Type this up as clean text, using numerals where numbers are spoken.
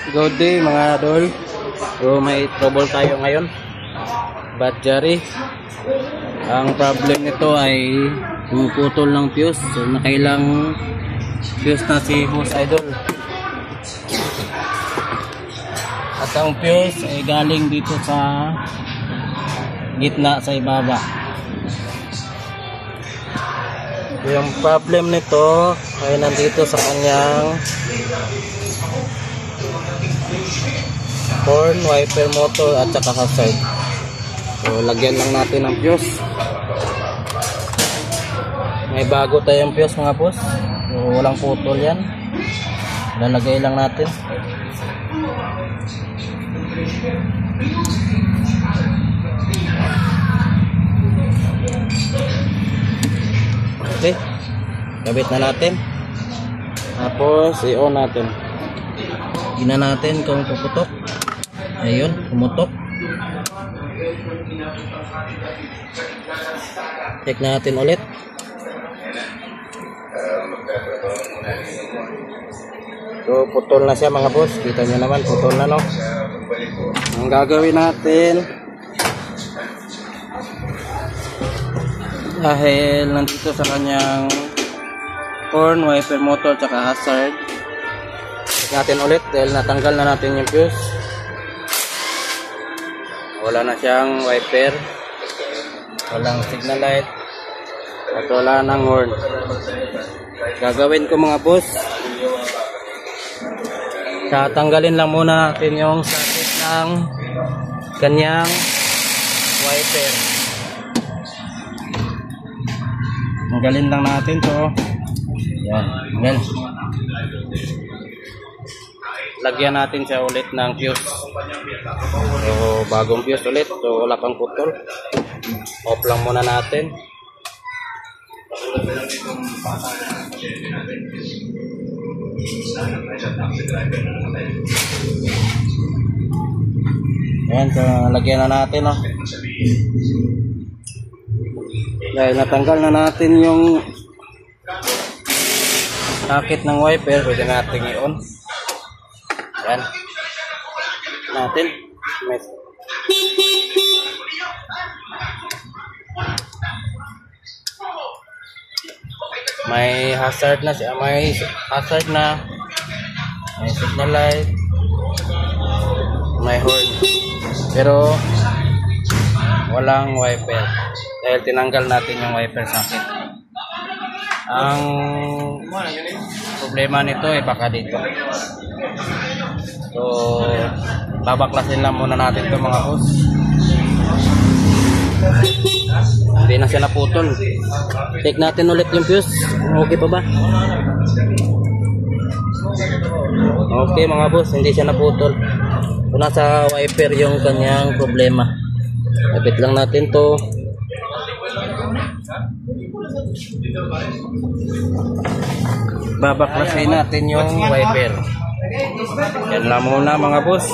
Good day mga idol. So may trouble tayo ngayon. Battery. Ang problem nito ay pumuputol ng fuse. So nakailang fuse na si boss idol. At ang fuse ay galing dito sa gitna sa ibaba. Yung problem nito ay nandito sa kanyang horn, wiper motor at saka hazard. So lagyan lang natin ng fuse. May bago tayong fuse mga boss. So walang putol yan. Lalagay lang natin. Okay, kabit na natin. Tapos i-on natin. Tingnan natin kung puputok. Ayun, pumutok. Check natin ulit. So putol na siya mga boss. Kita nyo naman, putol na no. Ang gagawin natin, dahil nandito sa kanyang horn, wiper motor tsaka hazard, check natin ulit dahil natanggal na natin yung fuse. Wala na siyang wiper, walang signal light at wala nang horn. Gagawin ko mga boss, tatanggalin lang muna natin yung socket ng kanyang wiper. Tanggalin lang natin to. Yan, yan. Lagyan natin siya ulit ng fuse. So bagong fuse ulit. So wala pang putol. Off lang muna natin. Yan, so lagyan na natin oh. Dahil natanggal na natin yung socket ng wiper, pwede natin i-on. Yan. Natin. May hazard na siya, may hazard na, may signal light, may horn, pero walang wiper dahil tinanggal natin yung wiper socket. Ang problema nito ay baka dito. So babaklasin lang muna natin ito mga boss. Hindi na siya naputol. Check natin ulit yung fuse. Okay pa ba? Okay mga boss, hindi siya naputol. So nasa wiper yung kanyang problema. Kapit lang natin to. Babaklasin natin yung wiper. Yan lang muna mga boss.